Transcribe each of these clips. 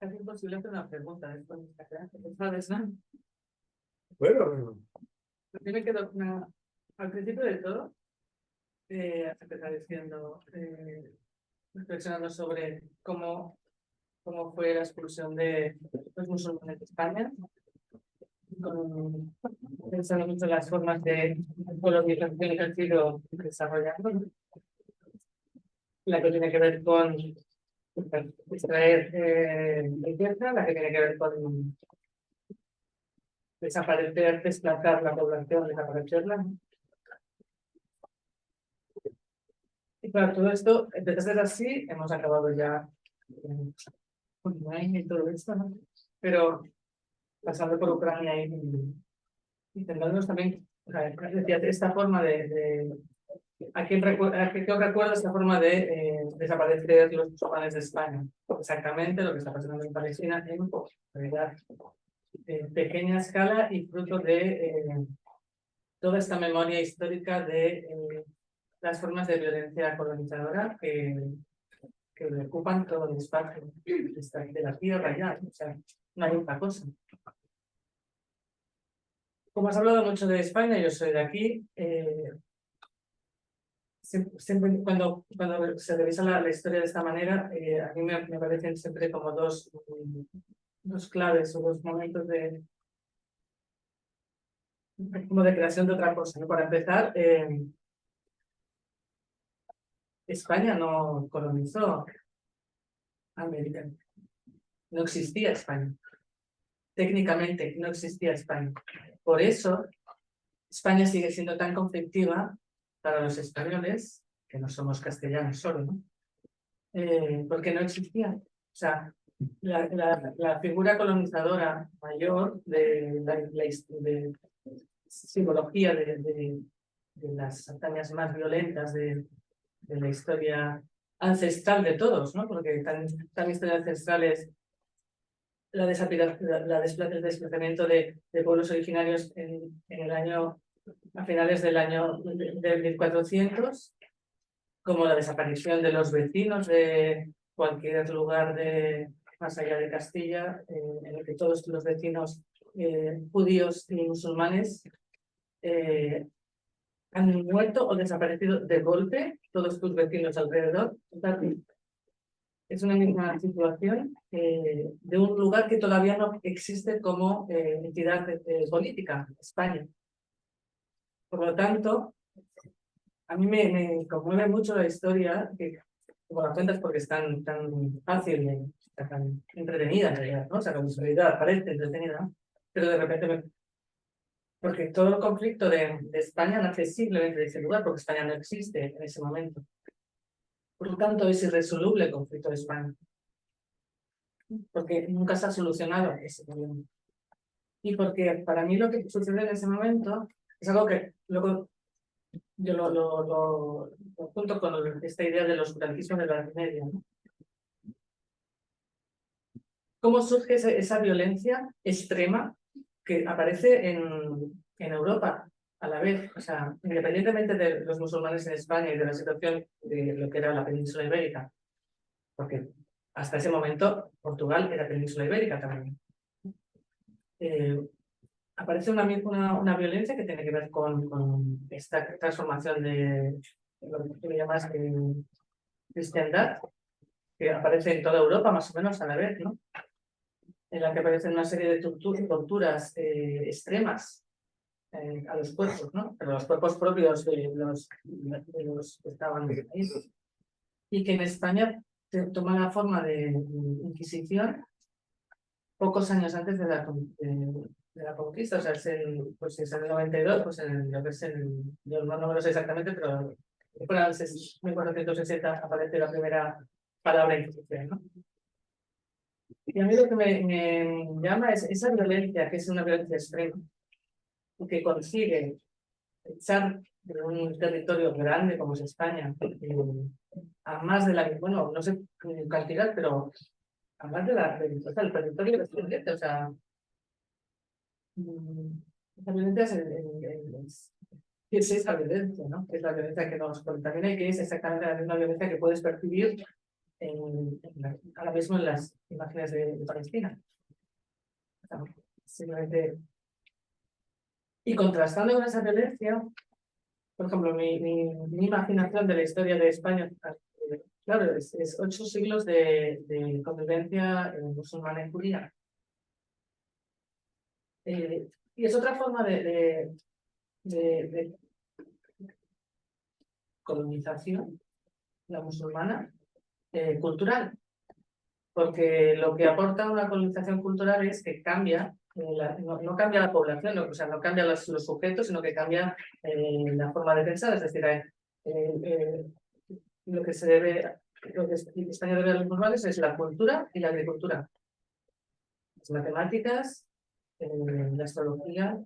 Es imposible hacer una pregunta después de esta clase, ¿sabes, no? Bueno, Tiene que dar al principio de todo, empezar diciendo, reflexionando sobre cómo fue la expulsión de los musulmanes de España, pensando mucho en las formas de colonización que han sido desarrollando, la que tiene que ver con extraer riqueza, la que tiene que ver con desaparecer, desplazar la población, desaparecerla. Y claro, todo esto, empezó a ser así, hemos acabado ya con Ucrania y todo esto, ¿no? Pero pasando por Ucrania y centrándonos también, o sea, decía, esta forma ¿a qué os recuerda esta forma de desaparecer los musulmanes de España? Exactamente lo que está pasando en Palestina en realidad pequeña escala y fruto de toda esta memoria histórica de las formas de violencia colonizadora que ocupan todo el espacio de la tierra ya, o sea, no hay otra cosa. Como has hablado mucho de España, yo soy de aquí, siempre cuando se revisa la historia de esta manera, a mí me parecen siempre como dos claves o dos momentos como de creación de otra cosa, ¿no? Para empezar, España no colonizó América, no existía España. Técnicamente no existía España. Por eso, España sigue siendo tan conflictiva para los españoles, que no somos castellanos solo, ¿no? Porque no existía. O sea, la figura colonizadora mayor de de simbología de las hazañas más violentas de la historia ancestral de todos, ¿no? Porque tan historia ancestral es el desplazamiento de pueblos originarios a finales del año del 1400, como la desaparición de los vecinos de cualquier lugar más allá de Castilla, en el que todos los vecinos judíos y musulmanes han muerto o desaparecido de golpe, todos tus vecinos alrededor. Es una misma situación de un lugar que todavía no existe como entidad política, España. Por lo tanto, a mí me conmueve mucho la historia, que como la cuentas porque es tan fácil, tan entretenida en realidad, ¿no? O sea, la visualidad parece entretenida, ¿no? Pero de repente porque todo el conflicto de España nace simplemente de ese lugar, porque España no existe en ese momento. Por lo tanto, es irresoluble el conflicto de España, porque nunca se ha solucionado ese problema. Y porque para mí lo que sucede en ese momento es algo que luego yo lo junto con esta idea del oscurantismo de la Edad Media, ¿no? ¿Cómo surge esa violencia extrema que aparece en Europa a la vez? O sea, independientemente de los musulmanes en España y de la situación de lo que era la península ibérica, porque hasta ese momento Portugal era península ibérica también. Aparece una violencia que tiene que ver con esta transformación de lo que tú llamas cristiandad, que aparece en toda Europa más o menos a la vez, ¿no? En la que aparecen una serie de torturas extremas a los cuerpos, ¿no? Pero los cuerpos propios de los que estaban ahí. Y que en España toma la forma de Inquisición pocos años antes de la conquista, o sea, pues es el 92, pues yo no lo sé exactamente, pero fuera del 1460 aparece la primera palabra Inquisición, ¿no? Y a mí lo que me llama es esa violencia, que es una violencia extrema, y que consigue echar de un territorio grande como es España, a más de bueno, no sé en cantidad, pero a más del territorio descendiente, o sea, esa violencia es esa violencia, ¿no? Es la violencia que nos contamina y que es exactamente la misma violencia que puedes percibir ahora mismo en las imágenes de Palestina. Simplemente. Y contrastando con esa violencia, por ejemplo, mi imaginación de la historia de España, claro, es 8 siglos de convivencia musulmana y judía. Y es otra forma de colonización, la musulmana, cultural. Porque lo que aporta una colonización cultural es que cambia, no cambia la población, o sea, no cambia los sujetos, sino que cambia la forma de pensar. Es decir, lo que España debe a los musulmanes es la cultura y la agricultura. Las matemáticas, la astrología,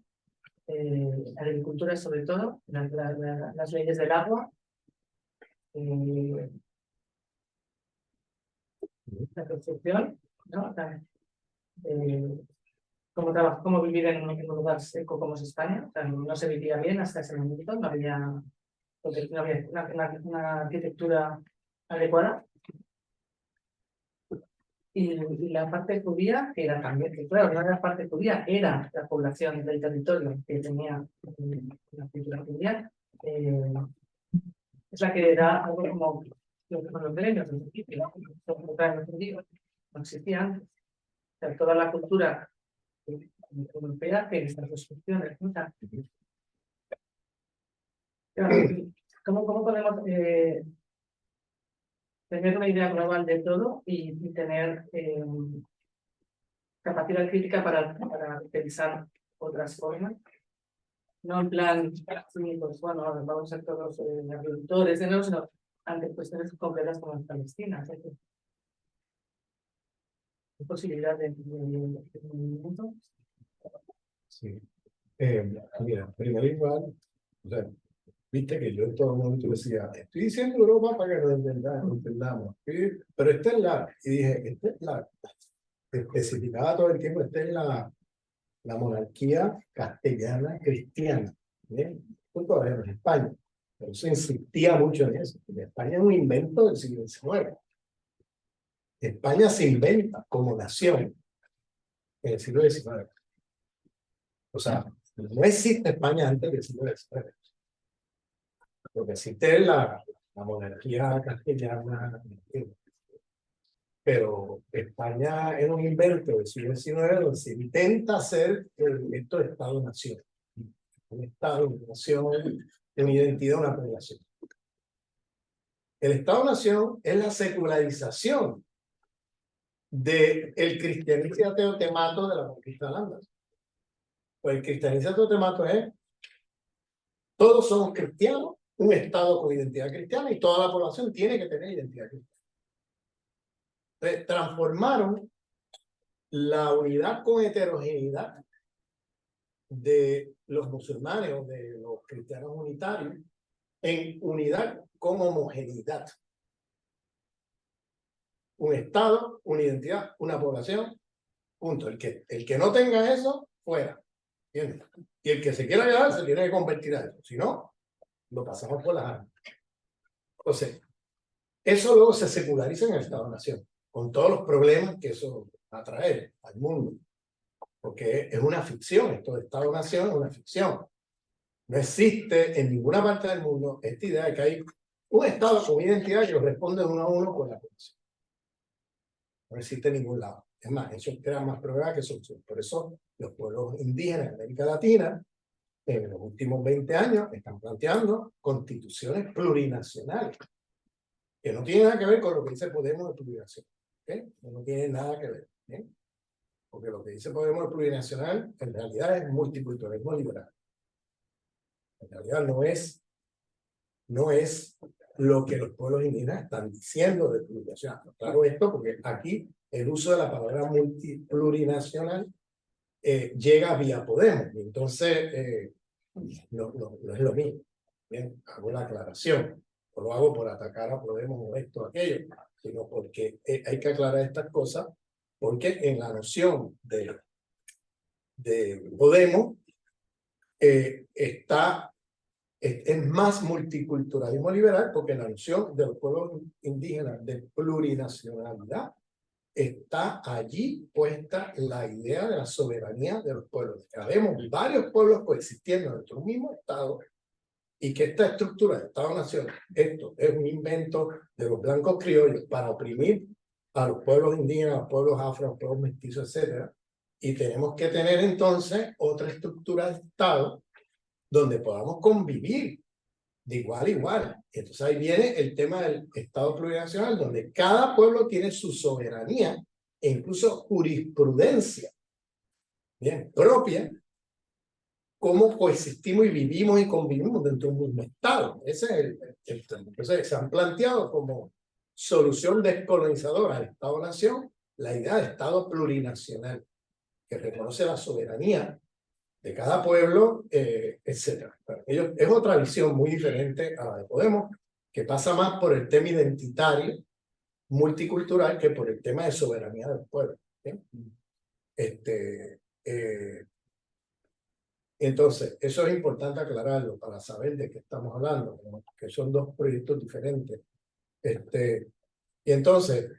la agricultura sobre todo, las leyes del agua, la construcción, ¿no? Cómo vivir en un lugar seco como es España. O sea, no se vivía bien hasta ese momento, no había una arquitectura adecuada. Y la parte judía, que era también, que claro, no era la parte judía, era la población del territorio que tenía la cultura judía, es la que da algo como los gremios, los egipcios, no existían. O sea, toda la cultura europea que estas construcciones, ¿no? O sea, ¿cómo podemos tener una idea global de todo y tener capacidad crítica para pensar otras formas? No en plan, sí, pues bueno, vamos a ser todos agricultores, no, sino ante cuestiones concretas como en Palestina. ¿Sí? ¿Hay posibilidad de mundo? Sí. Mira, primero igual, o sea, viste que yo en todo momento decía, estoy diciendo Europa para que nos entendamos, pero esta es la, y dije, esta es la, especificaba todo el tiempo, esta es la monarquía castellana cristiana, ¿bien? Esto todavía no es España, pero se insistía mucho en eso, porque España es un invento del siglo XIX. España se inventa como nación en el siglo XIX. O sea, no existe España antes del siglo XIX. Lo que existe es la monarquía castellana, pero España es un invento del siglo XIX donde se intenta hacer esto de Estado-Nación. Un Estado, una nación, una identidad, una población. El Estado-Nación es la secularización del cristianismo teotemato de la conquista holanda. Pues el cristianismo teotemato es todos somos cristianos, un Estado con identidad cristiana y toda la población tiene que tener identidad cristiana. Entonces, transformaron la unidad con heterogeneidad de los musulmanes o de los cristianos unitarios en unidad con homogeneidad. Un Estado, una identidad, una población, punto. El que no tenga eso, fuera. ¿Entiendes? Y el que se quiera quedar se tiene que convertir a eso. Si no, lo pasamos por las armas. Entonces, eso luego se seculariza en el Estado-Nación, con todos los problemas que eso va a traer al mundo. Porque es una ficción, esto de Estado-Nación es una ficción. No existe en ninguna parte del mundo esta idea de que hay un Estado con identidad que responde uno a uno con la población. No existe en ningún lado. Es más, eso crea más problemas que solución. Por eso los pueblos indígenas de América Latina en los últimos 20 años están planteando constituciones plurinacionales que no tienen nada que ver con lo que dice Podemos de plurinación. ¿Okay? No tiene nada que ver. ¿Okay? Porque lo que dice Podemos de plurinacional en realidad es multiculturalismo liberal. En realidad no es lo que los pueblos indígenas están diciendo de plurinacional. Claro esto porque aquí el uso de la palabra plurinacional llega vía Podemos. Y entonces no es lo mismo. Bien, hago la aclaración. No lo hago por atacar a Podemos o esto o aquello, sino porque hay que aclarar estas cosas, porque en la noción de Podemos está es más multiculturalismo liberal, porque la noción de los pueblos indígenas de plurinacionalidad está allí puesta la idea de la soberanía de los pueblos. Que habemos varios pueblos coexistiendo dentro de un mismo Estado y que esta estructura de Estado-Nación, esto es un invento de los blancos criollos para oprimir a los pueblos indígenas, a los pueblos afro, a los pueblos mestizos, etc. Y tenemos que tener entonces otra estructura de Estado donde podamos convivir de igual a igual. Entonces ahí viene el tema del Estado plurinacional, donde cada pueblo tiene su soberanía e incluso jurisprudencia bien propia, cómo coexistimos y vivimos y convivimos dentro de un mismo Estado. Ese es el entonces se han planteado como solución descolonizadora al Estado-Nación la idea de Estado plurinacional, que reconoce la soberanía de cada pueblo, etc. Es otra visión muy diferente a la de Podemos, que pasa más por el tema identitario, multicultural, que por el tema de soberanía del pueblo. Entonces, eso es importante aclararlo para saber de qué estamos hablando, que son dos proyectos diferentes. Y entonces,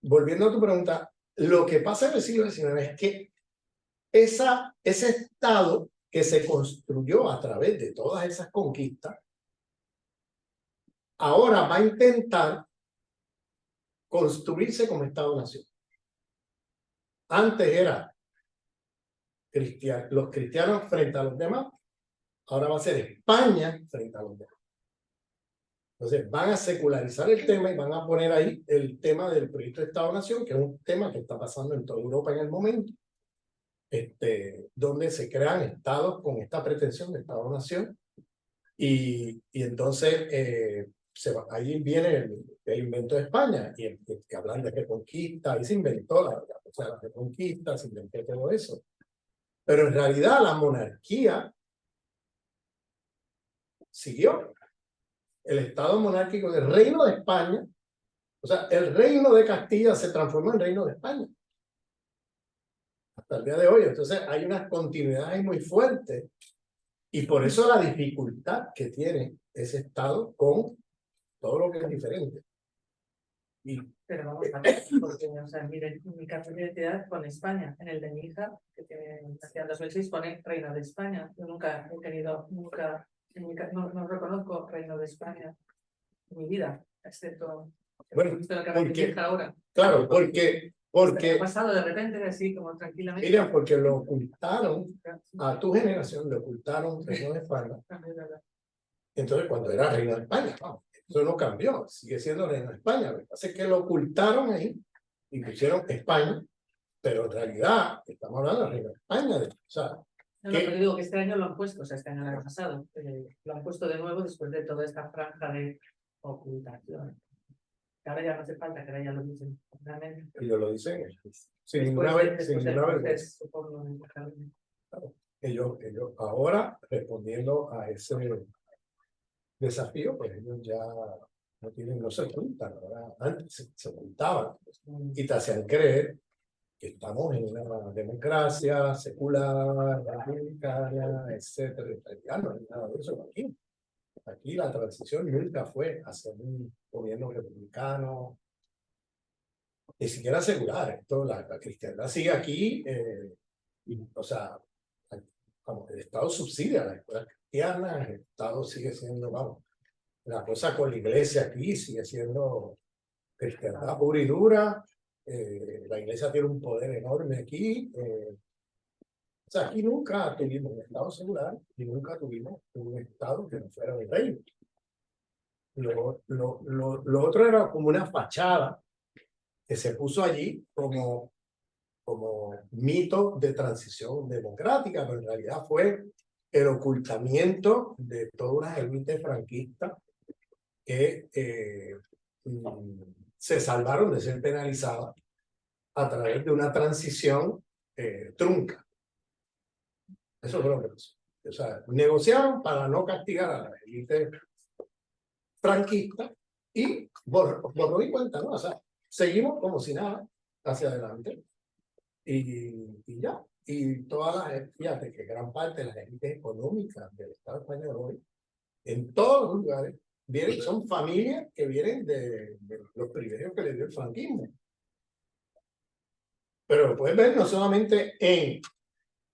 volviendo a tu pregunta, lo que pasa en el siglo XIX es que ese Estado que se construyó a través de todas esas conquistas, ahora va a intentar construirse como Estado-Nación. Antes era los cristianos frente a los demás, ahora va a ser España frente a los demás. Entonces van a secularizar el tema y van a poner ahí el tema del proyecto de Estado-Nación, que es un tema que está pasando en toda Europa en el momento, donde se crean estados con esta pretensión de Estado-Nación. Y entonces ahí viene el invento de España, y que hablan de reconquista, ahí se inventó la reconquista, se inventó todo eso. Pero en realidad la monarquía siguió. El Estado monárquico del Reino de España, o sea, el Reino de Castilla se transformó en Reino de España. Hasta el día de hoy. Entonces hay unas continuidades muy fuertes y por eso la dificultad que tiene ese Estado con todo lo que es diferente. Pero vamos a ver, porque, o sea, miren, mi carta de identidad con España, en el de mi hija, que tiene hacia 2006, pone Reino de España. Yo nunca he tenido, no reconozco Reino de España en mi vida, excepto bueno, visto lo que me dice ahora. Claro, porque ha pasado de repente así como tranquilamente. Mira, porque lo ocultaron a tu generación, le ocultaron Reino de España. Entonces, cuando era Reino de España, vamos, eso no cambió, sigue siendo Reino de España. Lo que pasa es que lo ocultaron ahí y pusieron España, pero en realidad estamos hablando de Reino de España. O sea, no, pero digo que este año lo han puesto, o sea, este año el año pasado, lo han puesto de nuevo después de toda esta franja de ocultación. Ahora ya no hace falta, que ahora ya lo dicen. Ellos lo dicen sin ninguna vez. Ellos ahora, respondiendo a ese desafío, pues ellos ya no se ocultan, ¿verdad? Antes se ocultaban y te hacían creer que estamos en una democracia secular, republicana, etcétera. Ya no hay nada de eso aquí. Aquí la transición nunca fue hacia un gobierno republicano, ni siquiera secular. Esto, la cristiandad sigue aquí, o sea, vamos, el Estado subsidia a las escuelas cristianas, el Estado sigue siendo, vamos, la cosa con la iglesia aquí sigue siendo cristiandad pura y dura. La iglesia tiene un poder enorme aquí. O sea, aquí nunca tuvimos un Estado secular y nunca tuvimos un Estado que no fuera el reino. Lo otro era como una fachada que se puso allí como mito de transición democrática, pero en realidad fue el ocultamiento de toda una élite franquista que se salvaron de ser penalizadas a través de una transición trunca. Eso fue lo que pasó. O sea, negociaron para no castigar a la élite franquista y borró y cuenta, ¿no? O sea, seguimos como si nada hacia adelante. y ya. Y todas las, fíjate que gran parte de las élites económicas del Estado español hoy, en todos los lugares, son familias que vienen de los privilegios que le dio el franquismo. Pero lo puedes ver no solamente en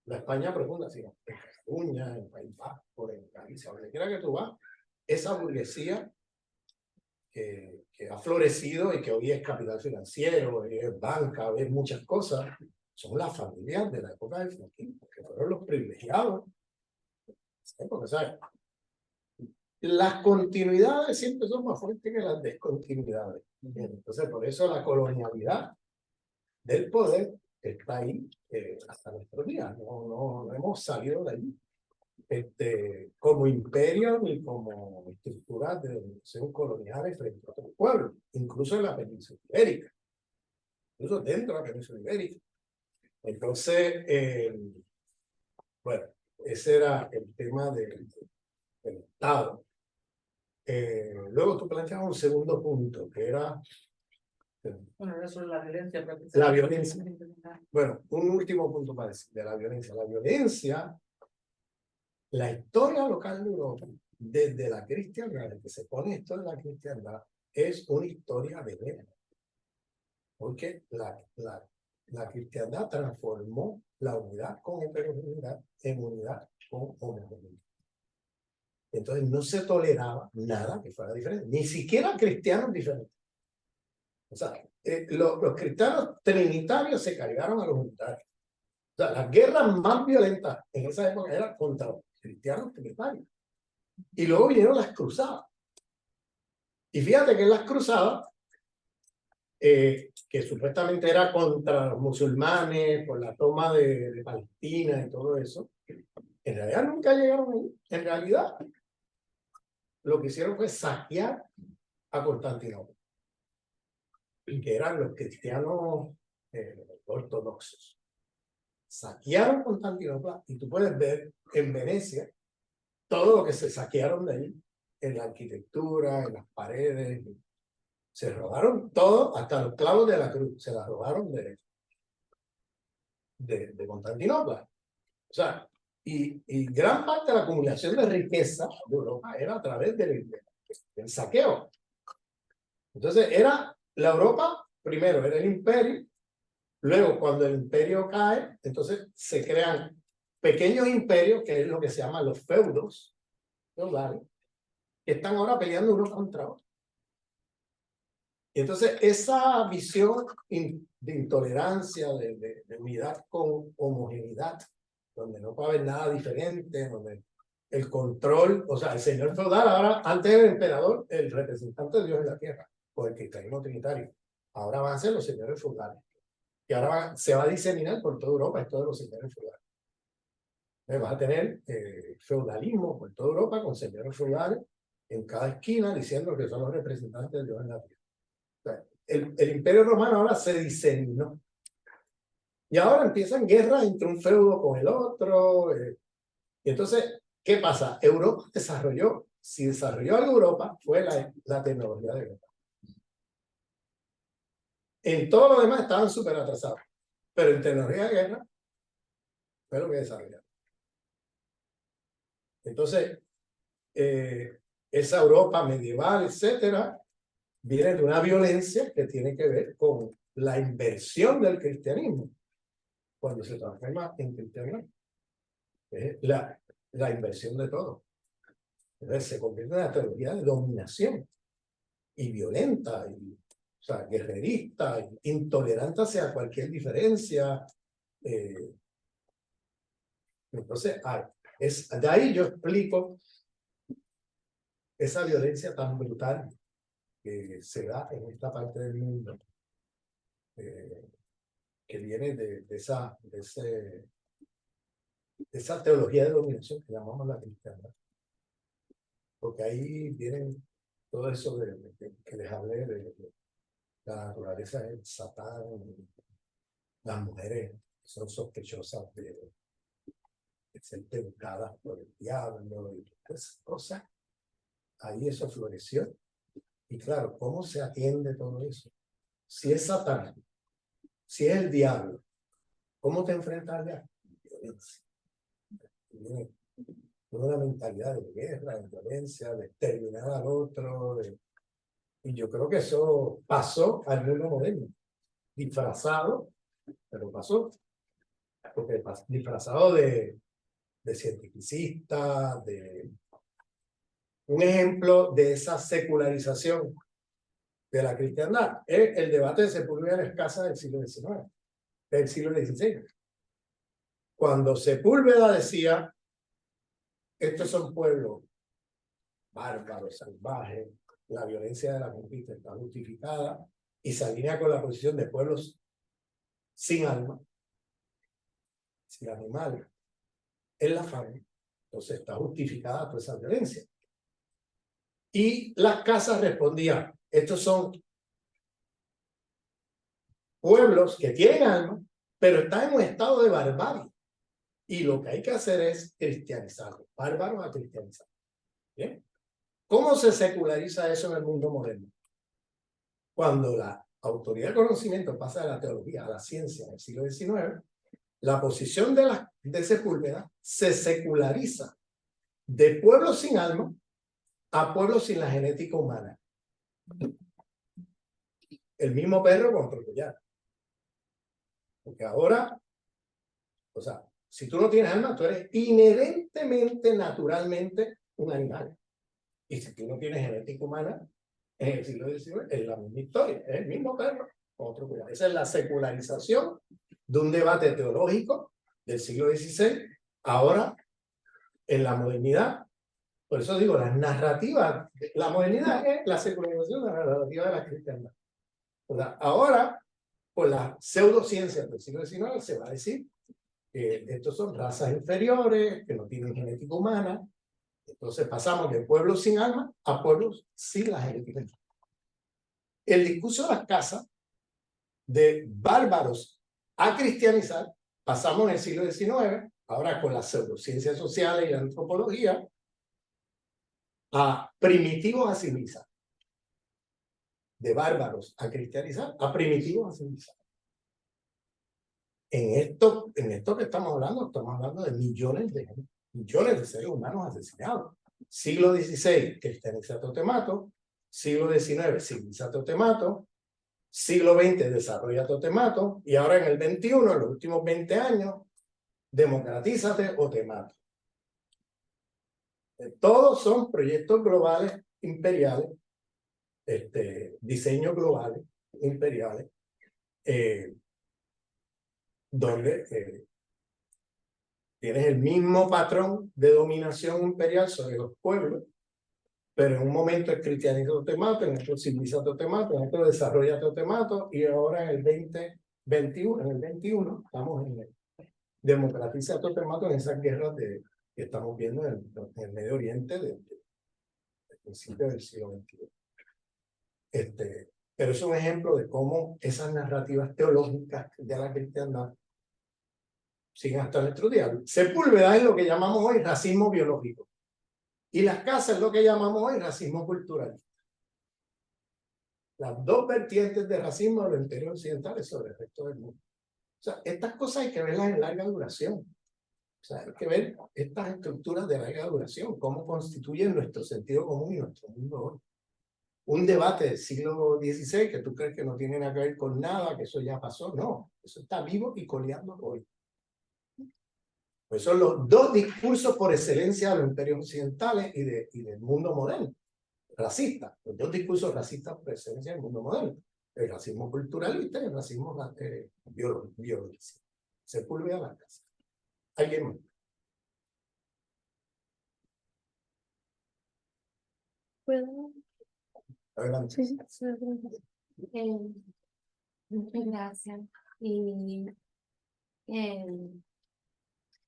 la España profunda, sino en Cataluña, en País Vasco, en Galicia, donde quiera que tú vas, esa burguesía que ha florecido y que hoy es capital financiero, es banca, es muchas cosas, son las familias de la época del franquismo, que fueron los privilegiados. ¿Sí? Porque, ¿sabes? Las continuidades siempre son más fuertes que las descontinuidades. Entonces, por eso la colonialidad del poder está ahí hasta nuestros días. No hemos salido de allí. Como imperio ni como estructuras de dominación coloniales frente a otros pueblos, incluso en la península ibérica, incluso dentro de la península ibérica. Entonces, bueno, ese era el tema del Estado. Luego tú planteabas un segundo punto, que era Bueno, era sobre la violencia. la violencia. Bueno, un último punto para decir de la violencia. La violencia, la historia local de Europa, desde la cristiandad, desde que se pone esto de la cristiandad, es una historia de guerra. Porque la cristiandad transformó la unidad con heterogeneidad en unidad con homogeneidad. Entonces no se toleraba nada que fuera diferente, ni siquiera cristianos diferentes. O sea, los cristianos trinitarios se cargaron a los unitarios. O sea, las guerras más violentas en esa época eran contra los cristianos trinitarios. Y luego vinieron las cruzadas. Y fíjate que en las cruzadas, que supuestamente era contra los musulmanes, por la toma de Palestina y todo eso, en realidad nunca llegaron ahí. En realidad, lo que hicieron fue saquear a Constantinopla, que eran los cristianos ortodoxos. Saquearon Constantinopla y tú puedes ver en Venecia todo lo que se saquearon de ahí, en la arquitectura, en las paredes. Se robaron todo, hasta los clavos de la cruz, se la robaron de Constantinopla. O sea, y gran parte de la acumulación de riqueza de Europa era a través del saqueo. Entonces, era la Europa, primero era el imperio, luego cuando el imperio cae, entonces se crean pequeños imperios, que es lo que se llaman los feudos feudales, que están ahora peleando unos contra otros. Y entonces esa visión de intolerancia, de unidad con homogeneidad, donde no puede haber nada diferente, donde el control, o sea, el señor feudal ahora, antes del emperador, el representante de Dios en la tierra, o el cristianismo trinitario, ahora van a ser los señores feudales. Y ahora se va a diseminar por toda Europa esto de los señores feudales. Vas a tener feudalismo por toda Europa con señores feudales en cada esquina diciendo que son los representantes de Dios en la tierra. O sea, el imperio romano ahora se diseminó. Y ahora empiezan guerras entre un feudo con el otro. Y entonces, ¿qué pasa? Europa desarrolló, si desarrolló algo Europa, fue la tecnología de guerra. En todo lo demás estaban súper atrasados. Pero en tecnología de guerra fue lo que desarrollaron. Entonces, esa Europa medieval, etcétera, viene de una violencia que tiene que ver con la inversión del cristianismo cuando se transforma en cristianismo. Es la inversión de todo. Entonces se convierte en una teoría de dominación y violenta, y, o sea, guerrerista, intolerante hacia cualquier diferencia. Entonces, de ahí yo explico esa violencia tan brutal que se da en esta parte del mundo, que viene de esa teología de dominación que llamamos la cristiandad. Porque ahí vienen todo eso que les hablé de la naturaleza del Satán, las mujeres son sospechosas de ser tentadas por el diablo y esas cosas. Ahí eso floreció. Y claro, ¿cómo se atiende todo eso? Si es Satán, si es el diablo, ¿Cómo te enfrentas a la violencia? Tiene una mentalidad de guerra, de violencia, de exterminar al otro. Y yo creo que eso pasó al mundo moderno, disfrazado, pero pasó. Porque disfrazado de cientificista, de un ejemplo de esa secularización de la cristiandad. Es el debate de Sepúlveda en Escasa del siglo XIX, del siglo XVI. Cuando Sepúlveda decía, estos son pueblos bárbaros, salvajes, la violencia de la conquista está justificada, y se alinea con la posición de pueblos sin alma, sin animales, en la fauna, entonces está justificada toda esa violencia. Y las casas respondían, estos son pueblos que tienen alma, pero están en un estado de barbarie. Y lo que hay que hacer es cristianizarlos, bárbaros a cristianizar. ¿Bien? ¿Cómo se seculariza eso en el mundo moderno? Cuando la autoridad de conocimiento pasa de la teología a la ciencia en el siglo XIX, la posición de Sepúlveda se seculariza de pueblos sin alma a pueblos sin la genética humana. El mismo perro contra el collar. Porque ahora, o sea, si tú no tienes alma, tú eres inherentemente, naturalmente, un animal. Y si tú no tienes genética humana, en el siglo XIX es la misma historia, es el mismo perro con otro collar. Esa es la secularización de un debate teológico del siglo XVI, ahora en la modernidad. Por eso digo, las narrativas, la modernidad es la secularización de la narrativa de la cristiandad. O sea, ahora, por las pseudociencias del siglo XIX, se va a decir que estos son razas inferiores, que no tienen genética humana. Entonces pasamos de pueblos sin alma a pueblos sin la genética humana. El discurso de las casas, de bárbaros a cristianizar, pasamos en el siglo XIX, ahora con las pseudociencias sociales y la antropología, a primitivos a civilizar. De bárbaros a cristianizar, a primitivos a civilizar. En esto que estamos hablando de millones de seres humanos asesinados. Siglo XVI, cristianiza Totemato. Siglo XIX, civiliza Totemato. Siglo XX, desarrolla Totemato. Y ahora en el XXI, en los últimos 20 años, democratízate o te mato. Todos son proyectos globales imperiales, diseños globales imperiales, donde tienes el mismo patrón de dominación imperial sobre los pueblos, pero en un momento es cristianiza Totemato, en otro civiliza Totemato, en otro desarrolla Totemato, y ahora en el 2021, estamos en el democratiza Totemato en esas guerras que estamos viendo en el Medio Oriente desde el principio del siglo XXI. Pero es un ejemplo de cómo esas narrativas teológicas de la cristiandad siguen hasta nuestros días. Sepúlveda es lo que llamamos hoy racismo biológico. Y las casas es lo que llamamos hoy racismo cultural. Las dos vertientes de racismo de los imperios occidentales sobre el resto del mundo. O sea, estas cosas hay que verlas en larga duración. O sea, hay que ver estas estructuras de larga duración, cómo constituyen nuestro sentido común y nuestro mundo hoy. Un debate del siglo XVI que tú crees que no tiene nada que ver con nada, que eso ya pasó. No, eso está vivo y coleando hoy. Pues son los dos discursos por excelencia de los imperios occidentales y del mundo moderno, racista. Los dos discursos racistas por excelencia del mundo moderno. El racismo culturalista y el racismo biológico. Sepúlveda la casa. ¿Alguien más? ¿Puedo? Adelante. Sí, sí. Muchas gracias. Y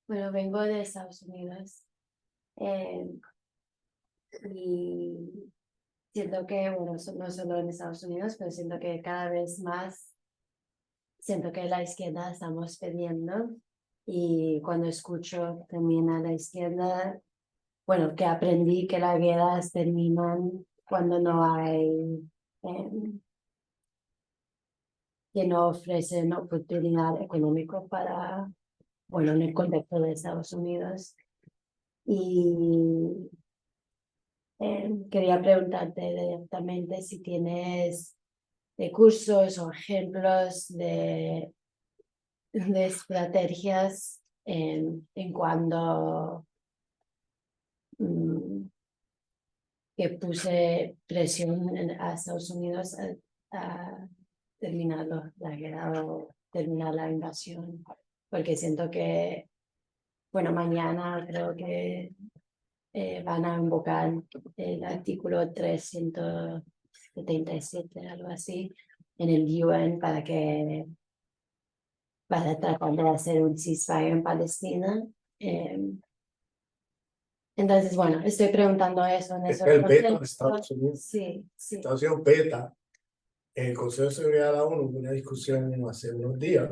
bueno, vengo de Estados Unidos y siento que, bueno, no solo en Estados Unidos, pero siento que cada vez más, siento que la izquierda estamos perdiendo, y cuando escucho también a la izquierda, bueno, que aprendí que las guerras terminan cuando no hay que no ofrecen oportunidad económica para, bueno, en el contexto de Estados Unidos. Y quería preguntarte directamente si tienes cursos o ejemplos de estrategias en cuando que puse presión a Estados Unidos a terminar la guerra o terminar la invasión, porque siento que, bueno, mañana creo que van a invocar el artículo 377, algo así, en el UN para tratar de hacer un ceasefire en Palestina. Entonces, bueno, estoy preguntando eso en Es esos que el veto de contextos. Estados Unidos, Sí, sí. Estados Unidos veta. En el Consejo de Seguridad de la ONU hubo una discusión hace unos días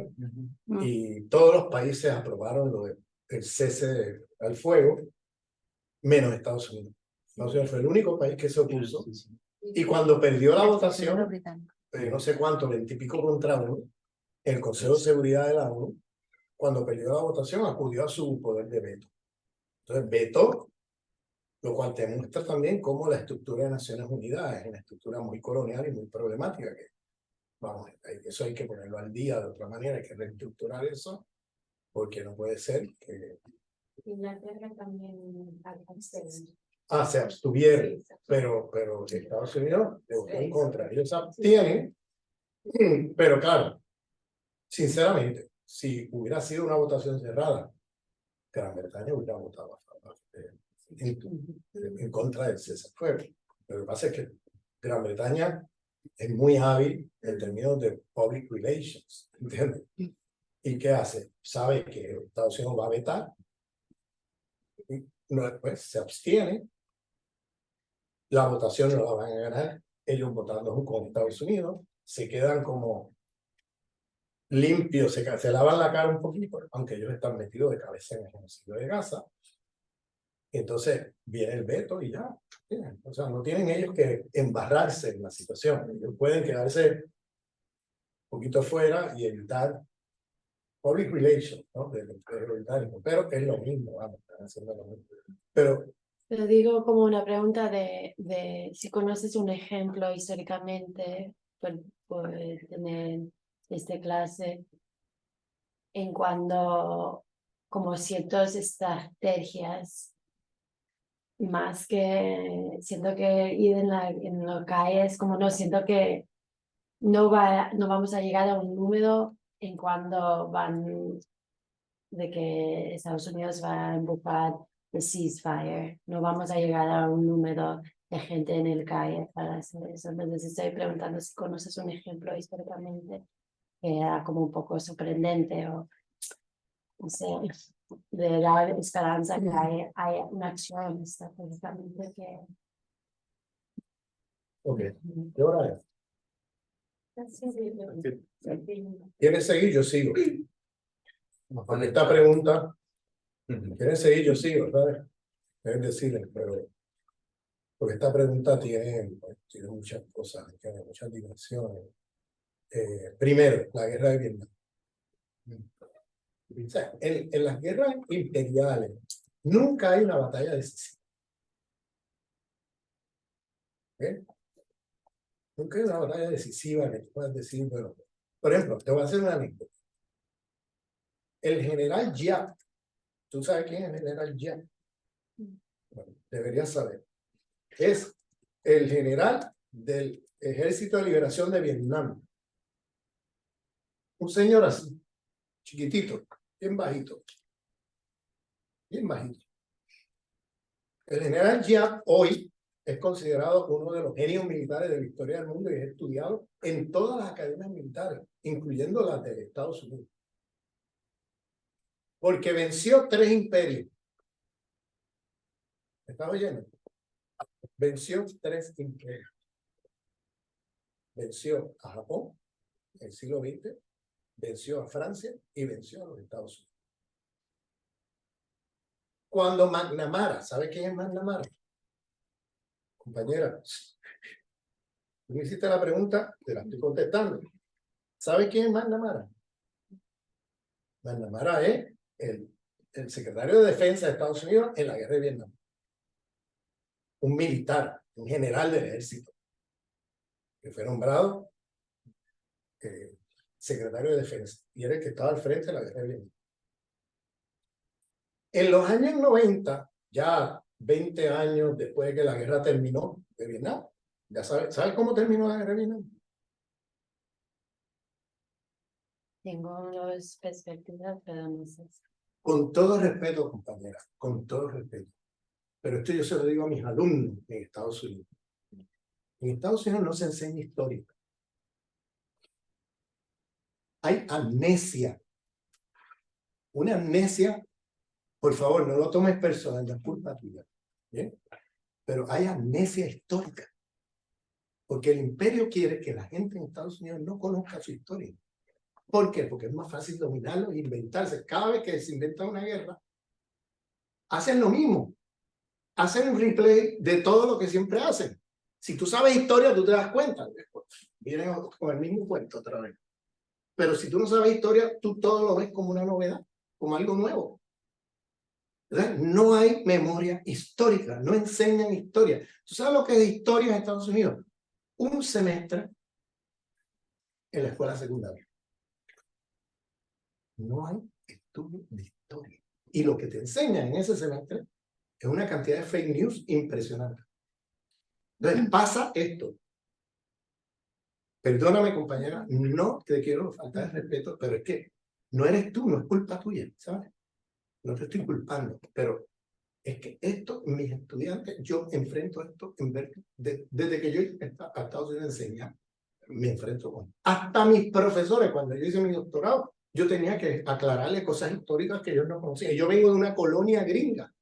y todos los países aprobaron el cese al fuego, menos Estados Unidos. Estados Unidos fue el único país que se opuso. Y cuando perdió la votación, no sé cuánto, 20 y pico contra uno, el Consejo de Seguridad de la ONU, cuando perdió la votación, acudió a su poder de veto. Entonces, veto, lo cual te muestra también cómo la estructura de Naciones Unidas es una estructura muy colonial y muy problemática, que vamos, eso hay que ponerlo al día de otra manera, hay que reestructurar eso, porque no puede ser que... Inglaterra también se abstuvieron, pero Estados Unidos votó en contra, ellos se abstienen, pero claro, sinceramente, si hubiera sido una votación cerrada, Gran Bretaña hubiera votado a favor, en contra del cese al fuego. Lo que pasa es que Gran Bretaña es muy hábil en términos de public relations, ¿entiendes? ¿Y qué hace? Sabe que Estados Unidos va a vetar, no, pues se abstiene, la votación no la van a ganar ellos votando con Estados Unidos, se quedan como limpios, se lavan la cara un poquito, aunque ellos están metidos de cabeza en el genocidio de Gaza. Entonces viene el veto y ya. O sea, no tienen ellos que embarrarse en la situación. Ellos pueden quedarse un poquito fuera y evitar public relations, ¿no? Pero es lo mismo, vamos, están haciendo lo mismo. Pero digo como una pregunta de si conoces un ejemplo históricamente por tener esta clase en cuando como ciertas estrategias más que siento que ir en la calle es como no siento que no vamos a llegar a un número en cuando van de que Estados Unidos va a empujar el ceasefire. No vamos a llegar a un número de gente en el calle para hacer eso. Entonces estoy preguntando si conoces un ejemplo históricamente que era como un poco sorprendente o no sé, de dar esperanza que hay una acción estratégicamente que... ok, ¿qué hora es? ¿Quieren seguir? Yo sigo. Con esta pregunta, ¿quieren seguir? Yo sigo, ¿sabes? Deben decirles, pero porque esta pregunta tiene muchas cosas, tiene muchas dimensiones. Primero, la guerra de Vietnam. O sea, en las guerras imperiales nunca hay una batalla decisiva. ¿Okay? Nunca hay una batalla decisiva que tú puedas decir, bueno, por ejemplo, te voy a hacer una anécdota. El general Giap, ¿tú sabes quién es el general Giap? Bueno, deberías saber. Es el general del Ejército de Liberación de Vietnam. Un señor así, chiquitito, bien bajito. Bien bajito. El general Giap hoy es considerado uno de los genios militares de la historia del mundo y es estudiado en todas las academias militares, incluyendo las de Estados Unidos. Porque venció 3 imperios. ¿Me estás oyendo? Venció 3 imperios. Venció a Japón en el siglo XX, venció a Francia y venció a los Estados Unidos. Cuando McNamara, ¿sabe quién es McNamara? Compañera, tú me hiciste la pregunta, te la estoy contestando. ¿Sabe quién es McNamara? McNamara es el secretario de Defensa de Estados Unidos en la guerra de Vietnam. Un militar, un general del ejército, que fue nombrado secretario de Defensa, y era el que estaba al frente de la guerra de Vietnam. En los años 90, ya 20 años después de que la guerra terminó de Vietnam, ya ¿sabe cómo terminó la guerra de Vietnam? Tengo unas perspectivas, pero no sé. Con todo respeto, compañera, con todo respeto. Pero esto yo se lo digo a mis alumnos en Estados Unidos. En Estados Unidos no se enseña historia. Hay amnesia. Una amnesia, por favor, no lo tomes personal, no es culpa tuya. ¿Bien? Pero hay amnesia histórica. Porque el imperio quiere que la gente en Estados Unidos no conozca su historia. ¿Por qué? Porque es más fácil dominarlo e inventarse. Cada vez que se inventa una guerra, hacen lo mismo. Hacen un replay de todo lo que siempre hacen. Si tú sabes historia, tú te das cuenta. Vienen con el mismo cuento otra vez. Pero si tú no sabes historia, tú todo lo ves como una novedad, como algo nuevo. ¿Verdad? No hay memoria histórica, no enseñan historia. ¿Tú sabes lo que es historia en Estados Unidos? Un semestre en la escuela secundaria. No hay estudio de historia. Y lo que te enseñan en ese semestre es una cantidad de fake news impresionante. Entonces pasa esto. Perdóname, compañera, no te quiero faltar de respeto, pero es que no eres tú, no es culpa tuya, ¿sabes? No te estoy culpando, pero es que esto, mis estudiantes, yo enfrento esto desde que yo a Estados Unidos enseñar, me enfrento con. Hasta mis profesores, cuando yo hice mi doctorado, yo tenía que aclararle cosas históricas que ellos no conocían. Yo vengo de una colonia gringa,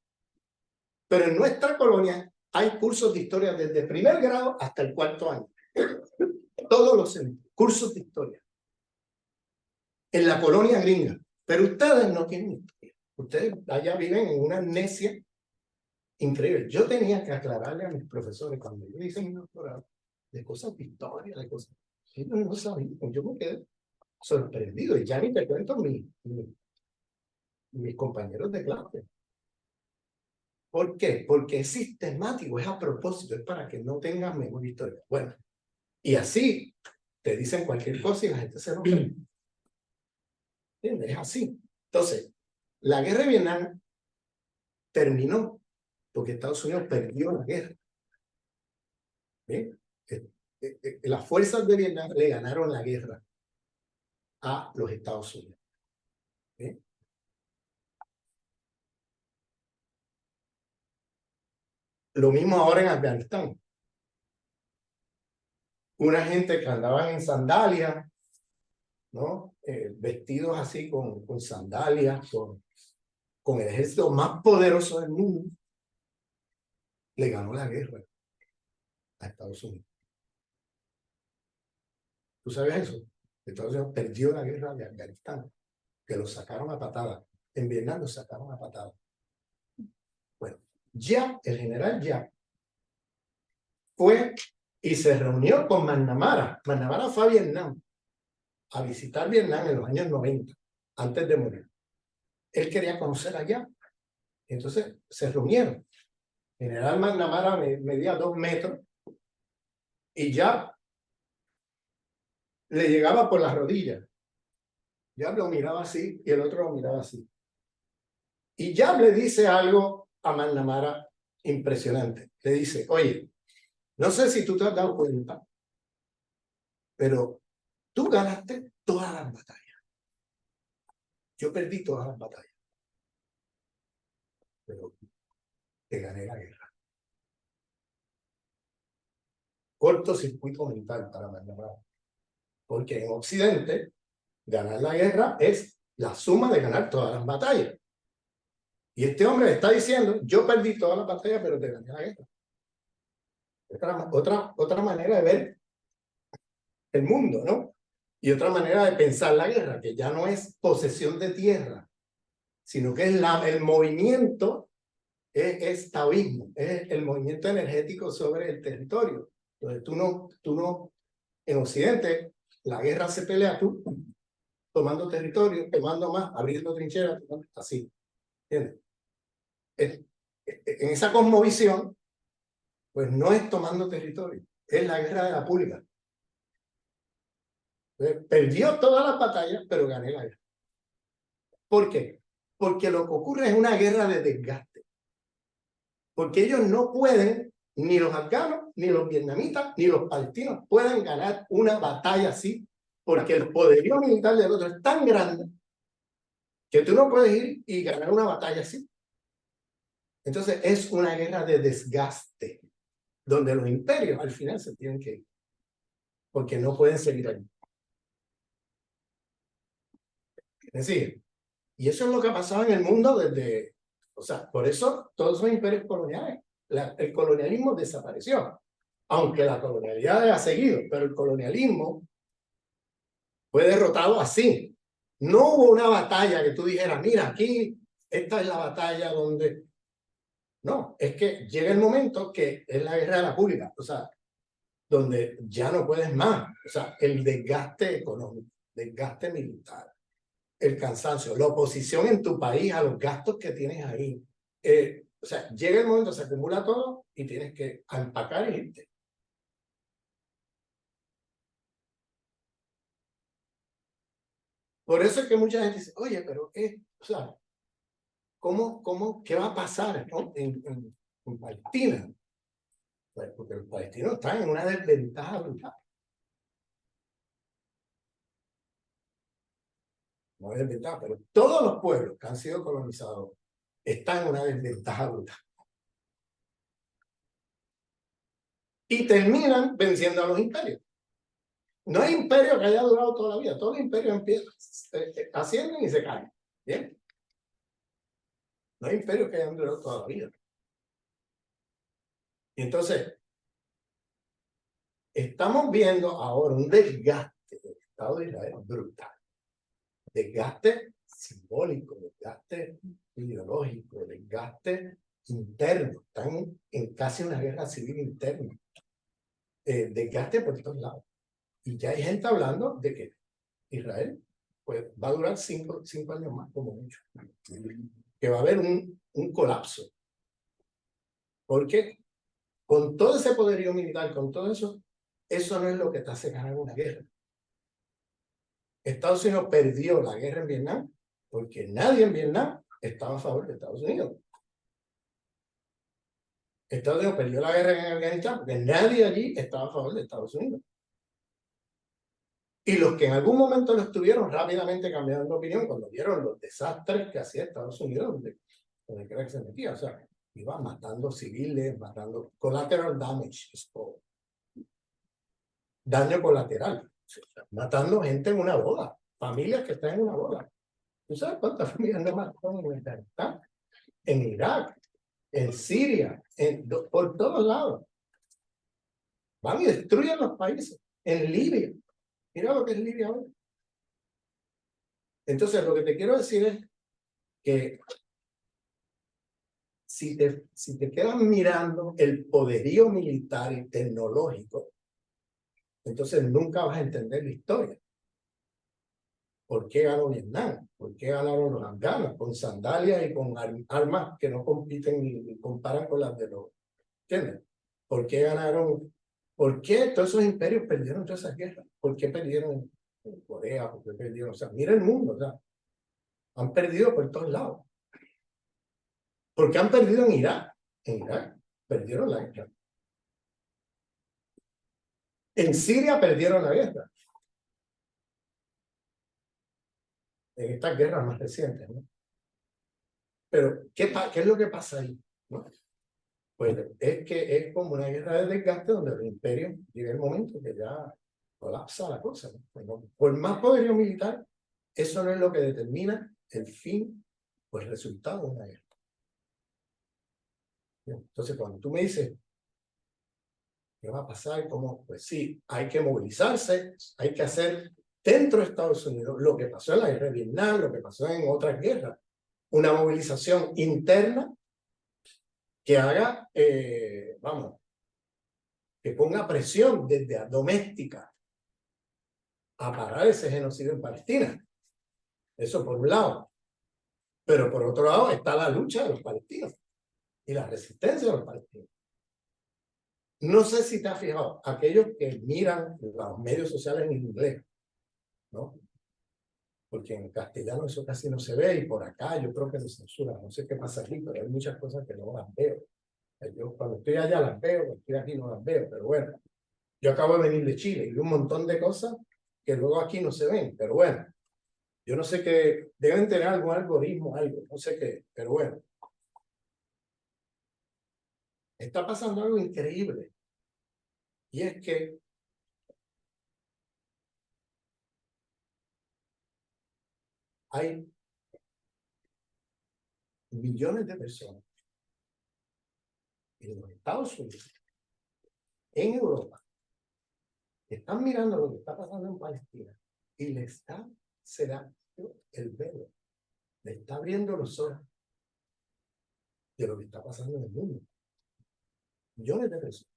pero en nuestra colonia hay cursos de historia desde el primer grado hasta el 4º año. Todos los cursos de historia. En la colonia gringa. Pero ustedes no tienen historia. Ustedes allá viven en una amnesia increíble. Yo tenía que aclararle a mis profesores cuando yo hice mi doctorado de cosas de historia, de cosas. Ellos no sabían. Yo me quedé sorprendido. Y ya ni te cuento mis compañeros de clase. ¿Por qué? Porque es sistemático, es a propósito, es para que no tengas memoria histórica. Bueno, y así te dicen cualquier cosa y la gente se lo cree. ¿Entiendes? Es así. Entonces, la guerra de Vietnam terminó porque Estados Unidos perdió la guerra. ¿Bien? Las fuerzas de Vietnam le ganaron la guerra a los Estados Unidos. ¿Bien? Lo mismo ahora en Afganistán. Una gente que andaban en sandalias, ¿no? Vestidos así con sandalias, con el ejército más poderoso del mundo, le ganó la guerra a Estados Unidos. ¿Tú sabes eso? Estados Unidos perdió la guerra de Afganistán, que lo sacaron a patadas. En Vietnam lo sacaron a patadas. Bueno, el general Jack fue y se reunió con McNamara. McNamara fue a Vietnam, a visitar Vietnam en los años 90, antes de morir. Él quería conocer allá. Entonces se reunieron. General McNamara medía 2 metros y ya le llegaba por las rodillas. Ya lo miraba así y el otro lo miraba así. Y ya le dice algo a McNamara impresionante. Le dice, oye, no sé si tú te has dado cuenta, pero tú ganaste todas las batallas. Yo perdí todas las batallas. Pero te gané la guerra. Cortocircuito mental para McNamara. Porque en Occidente, ganar la guerra es la suma de ganar todas las batallas. Y este hombre le está diciendo, yo perdí todas las batallas, pero te gané la guerra. Otra manera de ver el mundo, ¿no? Y otra manera de pensar la guerra, que ya no es posesión de tierra, sino que es el movimiento, es taoísmo, es el movimiento energético sobre el territorio. Entonces tú no, en Occidente, la guerra se pelea tú, tomando territorio, tomando más, abriendo trincheras, así. ¿Entiendes? En esa cosmovisión, pues no es tomando territorio, es la guerra de la pulga. Perdió todas las batallas, pero gané la guerra. ¿Por qué? Porque lo que ocurre es una guerra de desgaste. Porque ellos no pueden, ni los afganos, ni los vietnamitas, ni los palestinos pueden ganar una batalla así, porque el poderío militar del otro es tan grande que tú no puedes ir y ganar una batalla así. Entonces es una guerra de desgaste, donde los imperios al final se tienen que ir, porque no pueden seguir allí. Es decir, y eso es lo que ha pasado en el mundo desde, o sea, por eso todos son imperios coloniales. El colonialismo desapareció, aunque la colonialidad ha seguido, pero el colonialismo fue derrotado así. No hubo una batalla que tú dijeras, mira, aquí, esta es la batalla donde... No, es que llega el momento que es la guerra de la pública, o sea, donde ya no puedes más. O sea, el desgaste económico, desgaste militar, el cansancio, la oposición en tu país a los gastos que tienes ahí. O sea, llega el momento, se acumula todo y tienes que empacar y irte. Por eso es que mucha gente dice, oye, pero o sea, qué va a pasar, ¿no? en Palestina? Pues porque los palestinos están en una desventaja brutal. No es desventaja, pero todos los pueblos que han sido colonizados están en una desventaja brutal. Y terminan venciendo a los imperios. No hay imperio que haya durado toda la vida. Todos los imperios empiezan, ascienden y se caen. ¿Bien? No hay imperios que hayan durado toda la vida. Y entonces, estamos viendo ahora un desgaste del Estado de Israel brutal. Desgaste simbólico, desgaste ideológico, desgaste interno. Están en casi una guerra civil interna. Desgaste por todos lados. Y ya hay gente hablando de que Israel pues, va a durar 5 años más, como mucho. Que va a haber un colapso. Porque con todo ese poderío militar, con todo eso, eso no es lo que te hace ganar una guerra. Estados Unidos perdió la guerra en Vietnam porque nadie en Vietnam estaba a favor de Estados Unidos. Estados Unidos perdió la guerra en Afganistán porque nadie allí estaba a favor de Estados Unidos. Y los que en algún momento lo estuvieron rápidamente cambiaron de opinión cuando vieron los desastres que hacía Estados Unidos, donde creo que se metía. O sea, iba matando civiles, matando collateral damage, daño colateral, o sea, matando gente en una boda, familias que están en una boda. ¿Tú sabes cuántas familias no mataron en Afganistán? En Irak, en Siria, por todos lados. Van y destruyen los países. En Libia. Mira lo que es Libia ahora. Entonces, lo que te quiero decir es que si te quedas mirando el poderío militar y tecnológico, entonces nunca vas a entender la historia. ¿Por qué ganó Vietnam? ¿Por qué ganaron los afganos? Con sandalias y con armas que no compiten ni comparan con las de los... ¿Entiendes? ¿Por qué ganaron? ¿Por qué todos esos imperios perdieron todas esas guerras? ¿Por qué perdieron en Corea? ¿Por qué perdieron? O sea, mira el mundo, o sea, han perdido por todos lados. ¿Por qué han perdido en Irak? En Irak perdieron la guerra. En Siria perdieron la guerra. En estas guerras más recientes, ¿no? Pero, ¿qué es lo que pasa ahí? ¿No? Pues es que es como una guerra de desgaste donde el imperio llega el momento que ya colapsa la cosa, ¿no? Pues por más poderío militar, eso no es lo que determina el fin o el resultado de una guerra. Entonces, cuando tú me dices, ¿qué va a pasar? ¿Cómo? Pues sí, hay que movilizarse, hay que hacer dentro de Estados Unidos lo que pasó en la guerra de Vietnam, lo que pasó en otras guerras, una movilización interna que haga, vamos, que ponga presión desde doméstica a parar ese genocidio en Palestina. Eso por un lado. Pero por otro lado está la lucha de los palestinos y la resistencia de los palestinos. No sé si te has fijado, aquellos que miran los medios sociales en inglés, ¿no? Porque en castellano eso casi no se ve, y por acá yo creo que se censura. No sé qué pasa aquí, pero hay muchas cosas que no las veo. Yo cuando estoy allá las veo, cuando estoy aquí no las veo, pero bueno. Yo acabo de venir de Chile y vi un montón de cosas que luego aquí no se ven, pero bueno. Yo no sé qué, deben tener algún algoritmo, algo, no sé qué, pero bueno. Está pasando algo increíble. Y es que hay millones de personas en los Estados Unidos, en Europa, que están mirando lo que está pasando en Palestina y le está cerrando el velo, le está abriendo los ojos de lo que está pasando en el mundo. Millones de personas.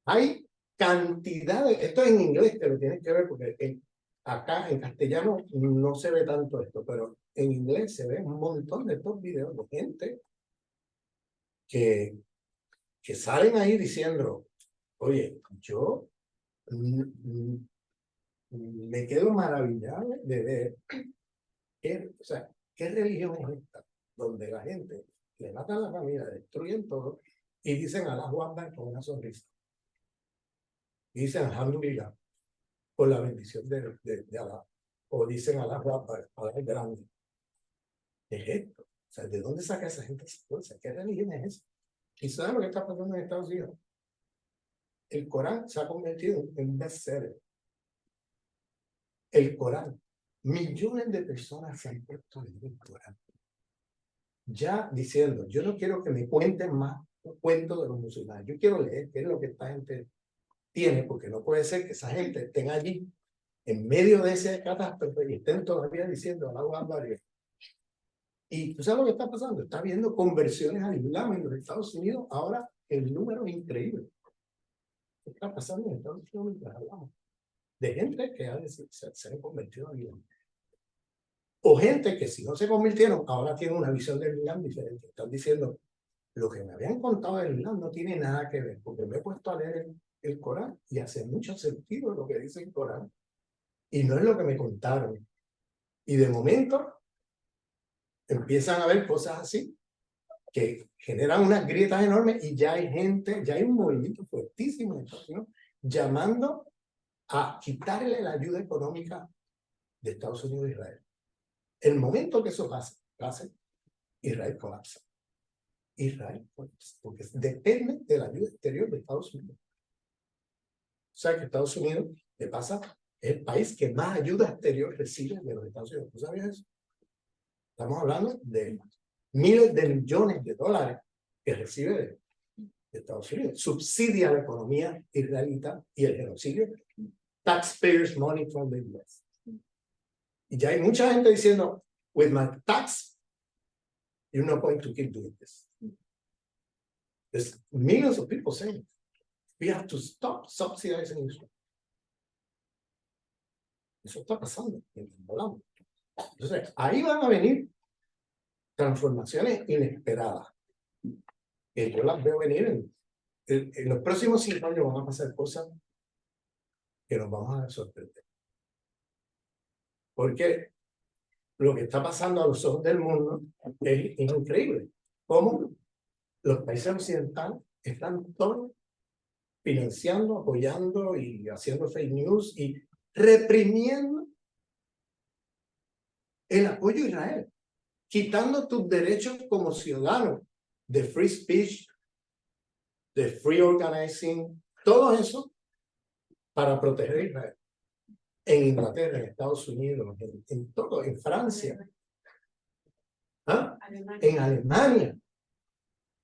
Hay cantidades, esto es en inglés, que lo tienes que ver porque acá en castellano no se ve tanto esto, pero en inglés se ve un montón de estos videos de gente que salen ahí diciendo, oye, yo me quedo maravillado de ver o sea, qué religión es esta, donde la gente le matan a la familia, destruyen todo y dicen Allahu Akbar con una sonrisa. Y dicen Alhamdulillah por la bendición de Allah. O dicen Allahu Akbar, Allah es grande. ¿Qué es esto? O sea, ¿de dónde saca esa gente esa fuerza? ¿Qué religión es esa? ¿Y sabes lo que está pasando en Estados Unidos? El Corán se ha convertido en un bestseller. El Corán. Millones de personas se han puesto a leer el Corán. Ya diciendo, yo no quiero que me cuenten más cuentos de los musulmanes. Yo quiero leer qué es lo que esta gente tiene, porque no puede ser que esa gente estén allí en medio de ese catástrofe y estén todavía diciendo Allahu Akbar. Y tú sabes lo que está pasando. Está habiendo conversiones al Islam en los Estados Unidos. Ahora el número es increíble. ¿Qué está pasando en Estados Unidos mientras hablamos? De gente que se han convertido al Islam. O gente que si no se convirtieron, ahora tienen una visión del Islam diferente. Están diciendo, lo que me habían contado del Islam no tiene nada que ver, porque me he puesto a leer el Corán y hace mucho sentido lo que dice el Corán. Y no es lo que me contaron. Y de momento empiezan a ver cosas así que generan unas grietas enormes y ya hay gente, ya hay un movimiento fuertísimo en Estados Unidos llamando a quitarle la ayuda económica de Estados Unidos a Israel. El momento que eso pase, Israel colapsa. Israel colapsa, porque depende de la ayuda exterior de Estados Unidos. O sea que Estados Unidos, ¿qué pasa? Es el país que más ayuda exterior recibe de los Estados Unidos. ¿Tú sabías eso? Estamos hablando de miles de millones de dólares que recibe de Estados Unidos. Subsidia la economía israelita y el genocidio. Taxpayers' money from the US. Y ya hay mucha gente diciendo, with my tax, you're not going to keep doing this. There's millions of people saying, we have to stop subsidizing Israel. Eso está pasando mientras hablamos. Entonces, ahí van a venir transformaciones inesperadas. Que yo las veo venir en los próximos 5 años van a pasar cosas que nos vamos a sorprender. Porque lo que está pasando a los ojos del mundo es increíble. Cómo los países occidentales están todos financiando, apoyando y haciendo fake news y reprimiendo el apoyo a Israel, quitando tus derechos como ciudadano de free speech, de free organizing, todo eso para proteger a Israel. En Inglaterra, en Estados Unidos, en todo, en Francia, ¿ah? En Alemania.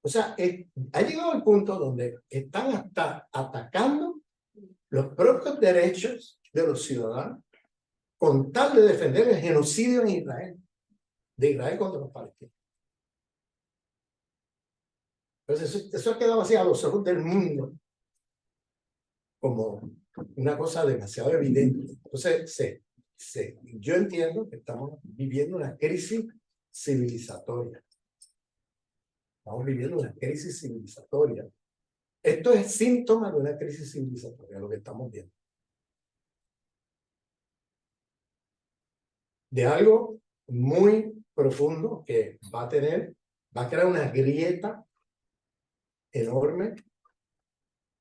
O sea, ha llegado al punto donde están hasta atacando los propios derechos de los ciudadanos con tal de defender el genocidio en Israel, de Israel contra los palestinos. Entonces, eso ha quedado así a los ojos del mundo como una cosa demasiado evidente. Entonces, yo entiendo que estamos viviendo una crisis civilizatoria. Estamos viviendo una crisis civilizatoria. Esto es síntoma de una crisis civilizatoria, lo que estamos viendo. De algo muy profundo que va a crear una grieta enorme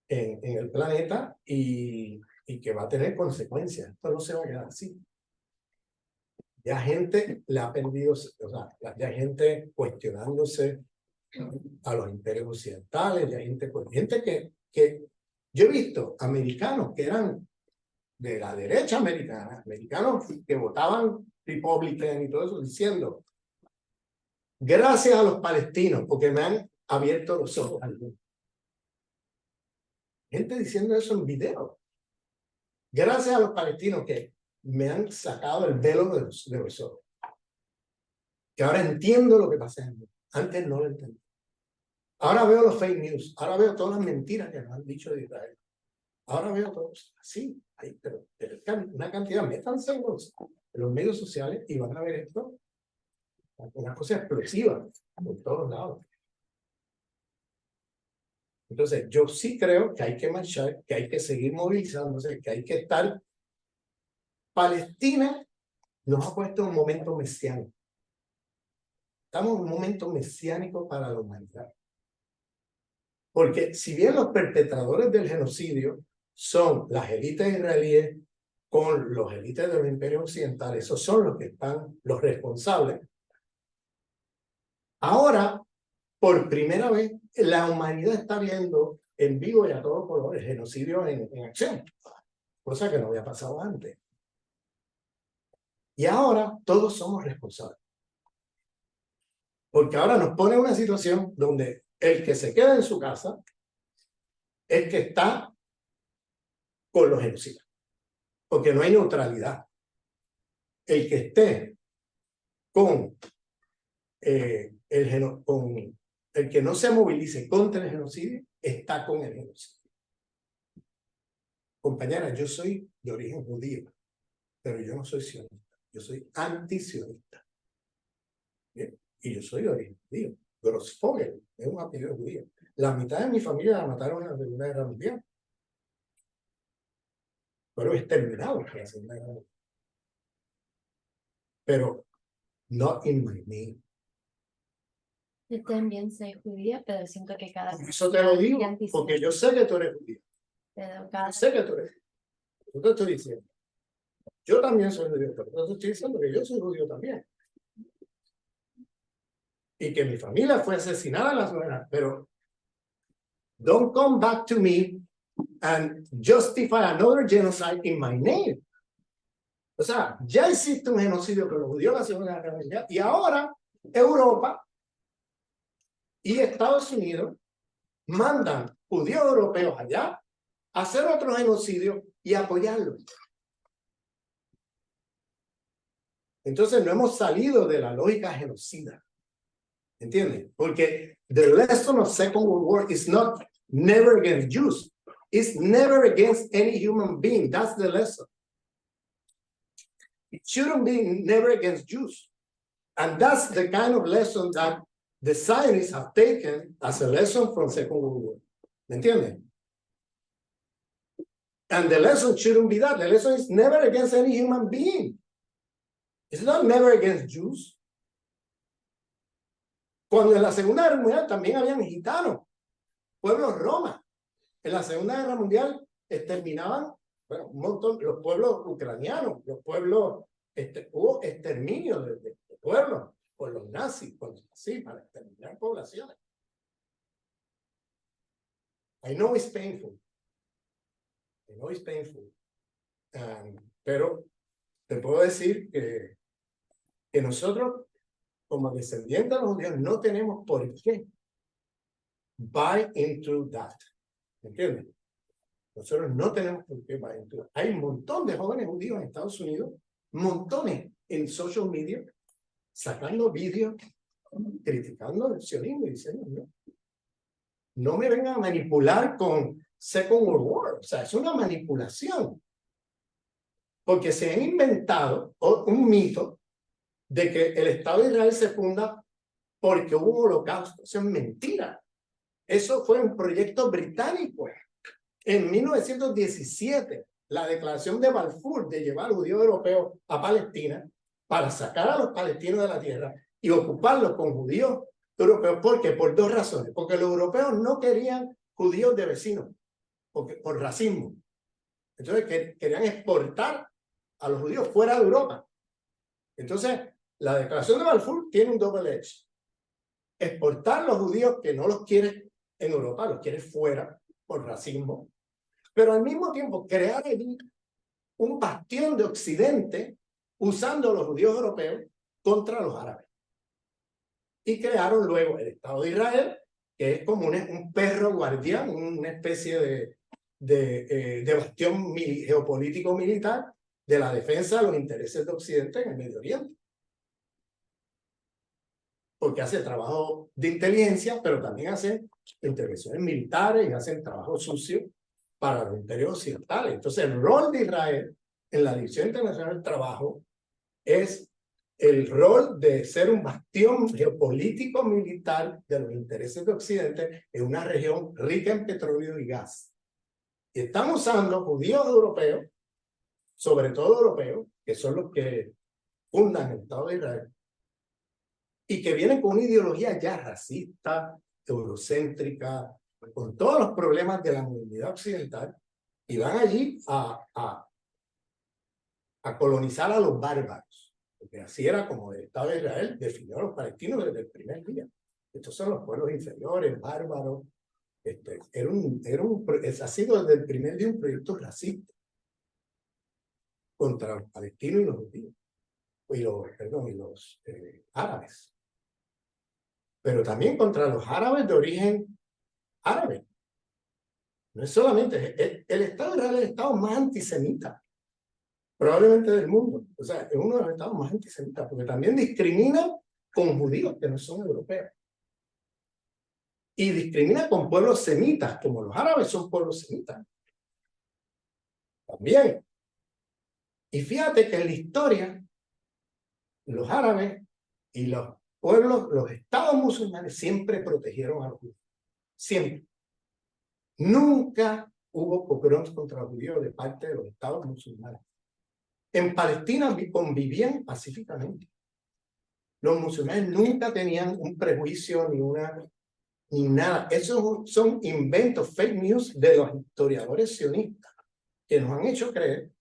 en el planeta y que va a tener consecuencias. Esto no se va a quedar así. Ya gente le ha perdido, o sea, ya hay gente cuestionándose a los imperios occidentales, ya hay gente que yo he visto americanos que eran de la derecha americana, americanos que votaban Republican y todo eso, diciendo gracias a los palestinos porque me han abierto los ojos. Gente diciendo eso en video. Gracias a los palestinos que me han sacado el velo de los ojos. Que ahora entiendo lo que pasa en el mundo. Antes no lo entendí. Ahora veo los fake news. Ahora veo todas las mentiras que nos han dicho de Israel. Ahora veo todo así. Pero una cantidad. Métanse en los medios sociales y van a ver esto. Una cosa explosiva por todos lados. Entonces, yo sí creo que hay que marchar, que hay que seguir movilizándose, que hay que estar. Palestina nos ha puesto en un momento mesiánico. Estamos en un momento mesiánico para la humanidad. Porque si bien los perpetradores del genocidio son las élites israelíes con los élites de los imperios occidentales, esos son los que están, los responsables. Ahora, por primera vez, la humanidad está viendo en vivo y a todo color el genocidio en acción, cosa que no había pasado antes. Y ahora todos somos responsables. Porque ahora nos pone en una situación donde el que se queda en su casa es que está con los genocidas. Porque no hay neutralidad. El que esté con el que no se movilice contra el genocidio está con el genocidio. Compañera, yo soy de origen judío, pero yo no soy sionista. Yo soy antisionista. Bien. Y yo soy de origen judío. Grossfogel es un apellido judío. La mitad de mi familia la mataron en la Segunda Guerra Mundial. Fueron exterminados en la Segunda Guerra Mundial. Pero not in my name. Yo también soy judía, pero siento que cada... Eso te lo digo, porque yo sé que tú eres judío. Pero cada... Yo sé que tú eres judío. Yo te estoy diciendo. Yo también soy judío, pero yo te estoy diciendo que yo soy judío también. Y que mi familia fue asesinada en la Segunda, pero don't come back to me and justify another genocide in my name. O sea, ya existe un genocidio con los judíos en la Segunda Guerra Mundial y ahora Europa y Estados Unidos mandan judíos europeos allá a hacer otro genocidio y apoyarlos. Entonces no hemos salido de la lógica genocida. ¿Entiendes? Porque the lesson of Second World War is not never against Jews. It's never against any human being. That's the lesson. It shouldn't be never against Jews. And that's the kind of lesson that the Zionists have taken as a lesson from Second World War. ¿Me entienden? And the lesson shouldn't be that. The lesson is never against any human being. It's not never against Jews. Cuando en la Segunda Guerra Mundial también habían gitanos, pueblos roma. En la Segunda Guerra Mundial exterminaban, bueno, un montón, los pueblos ucranianos, los pueblos, hubo exterminio de pueblos por los nazis, sí, para exterminar poblaciones. I know it's painful. I know it's painful. Pero te puedo decir que nosotros, como descendientes de los judíos, no tenemos por qué buy into that. ¿Entiendes? Nosotros no tenemos por qué buy into that. Hay un montón de jóvenes judíos en Estados Unidos, montones en social media, sacando vídeos, criticando el sionismo y diciendo, no me vengan a manipular con Second World War. O sea, es una manipulación. Porque se han inventado un mito de que el Estado de Israel se funda porque hubo un holocausto. Eso es mentira. Eso fue un proyecto británico. En 1917, la declaración de Balfour de llevar judíos europeos a Palestina para sacar a los palestinos de la tierra y ocuparlos con judíos europeos. ¿Por qué? Por dos razones. Porque los europeos no querían judíos de vecinos, por racismo. Entonces querían exportar a los judíos fuera de Europa. Entonces, la declaración de Balfour tiene un doble hecho. Exportar los judíos que no los quiere en Europa, los quiere fuera por racismo, pero al mismo tiempo crear allí un bastión de Occidente usando a los judíos europeos contra los árabes. Y crearon luego el Estado de Israel, que es como un perro guardián, una especie de bastión geopolítico militar de la defensa de los intereses de Occidente en el Medio Oriente. Porque hace trabajo de inteligencia, pero también hace intervenciones militares y hacen trabajo sucio para los imperios occidentales. Entonces, el rol de Israel en la División Internacional del Trabajo es el rol de ser un bastión geopolítico militar de los intereses de Occidente en una región rica en petróleo y gas. Y están usando judíos europeos, sobre todo europeos, que son los que fundan el Estado de Israel, y que vienen con una ideología ya racista, eurocéntrica, con todos los problemas de la modernidad occidental, y van allí a colonizar a los bárbaros, porque así era como el Estado de Israel definió a los palestinos desde el primer día. Estos son los pueblos inferiores, bárbaros. Ha sido desde el primer día un proyecto racista contra los palestinos y los judíos, y los árabes. Pero también contra los árabes de origen árabe. No es solamente, el Estado de Israel es el Estado más antisemita, probablemente del mundo. O sea, es uno de los estados más antisemitas, porque también discrimina con judíos que no son europeos. Y discrimina con pueblos semitas, como los árabes son pueblos semitas. También. Y fíjate que en la historia, los árabes y los pueblos, los estados musulmanes siempre protegieron a los judíos. Siempre. Nunca hubo pogroms contra los judíos de parte de los estados musulmanes. En Palestina convivían pacíficamente. Los musulmanes nunca tenían un prejuicio ni nada. Esos son inventos, fake news de los historiadores sionistas que nos han hecho creer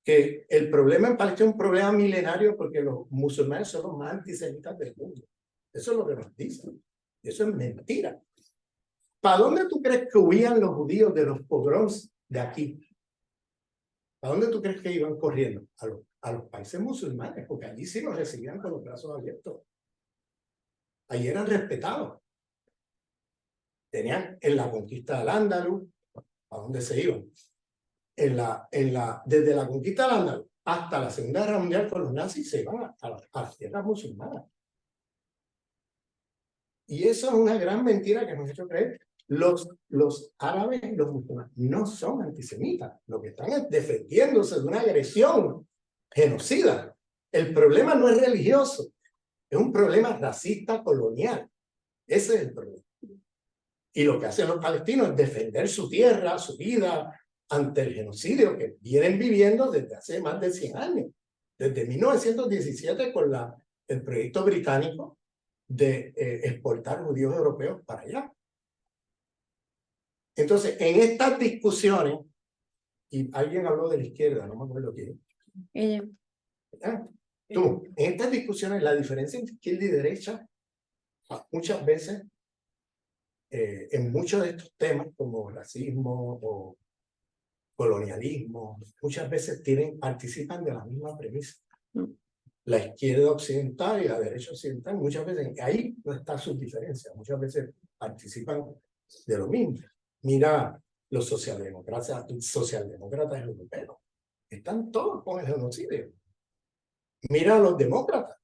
que el problema en Palestina es un problema milenario porque los musulmanes son los más antisemitas del mundo. Eso es lo que nos dicen. Eso es mentira. ¿Para dónde tú crees que huían los judíos de los pogroms de aquí? ¿A dónde tú crees que iban corriendo? A los países musulmanes, porque allí sí los recibían con los brazos abiertos. Allí eran respetados. Tenían en la conquista del Andalus, ¿a dónde se iban? Desde la conquista del Andalus hasta la Segunda Guerra Mundial con los nazis se iban a las tierras musulmanas. Y eso es una gran mentira que nos ha hecho creer. Los árabes y los musulmanes no son antisemitas. Lo que están es defendiéndose de una agresión genocida. El problema no es religioso, es un problema racista colonial. Ese es el problema. Y lo que hacen los palestinos es defender su tierra, su vida, ante el genocidio que vienen viviendo desde hace más de 100 años. Desde 1917 con el proyecto británico de exportar judíos europeos para allá. Entonces, en estas discusiones, y alguien habló de la izquierda, no me acuerdo quién. Tú, en estas discusiones, la diferencia entre izquierda y derecha, muchas veces, en muchos de estos temas, como racismo o colonialismo, muchas veces participan de la misma premisa. La izquierda occidental y la derecha occidental, muchas veces, ahí no está su diferencia, muchas veces participan de lo mismo. Mira, los socialdemócratas europeos, están todos con el genocidio. Mira a los demócratas,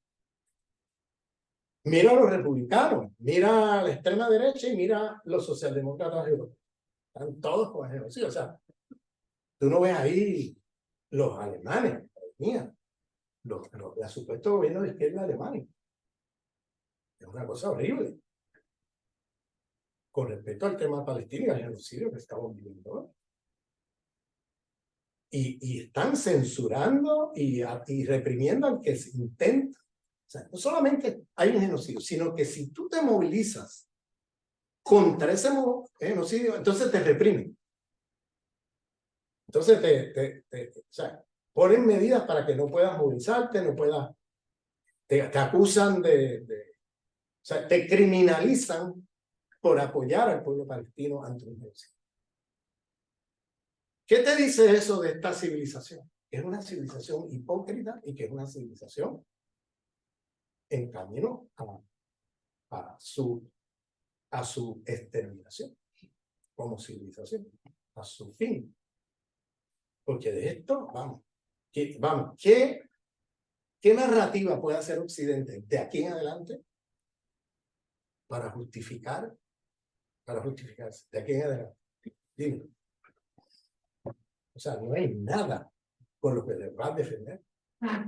mira a los republicanos, mira a la extrema derecha y mira a los socialdemócratas europeos. Están todos con el genocidio. O sea, tú no ves ahí los alemanes, mía, la supuesto gobierno de izquierda de Alemania. Es una cosa horrible. Con respecto al tema palestino y al genocidio que estamos viviendo hoy. Y están censurando y reprimiendo al que se intenta. O sea, no solamente hay un genocidio, sino que si tú te movilizas contra ese genocidio, entonces te reprimen. Entonces o sea, ponen medidas para que no puedas movilizarte, no puedas, te acusan o sea, te criminalizan por apoyar al pueblo palestino ante un genocidio. ¿Qué te dice eso de esta civilización? Es una civilización hipócrita y que es una civilización en camino a su exterminación como civilización, a su fin. Porque de esto, ¿qué narrativa puede hacer Occidente de aquí en adelante para justificarse de aquí en adelante? Dime. O sea, no hay nada con lo que les va a defender.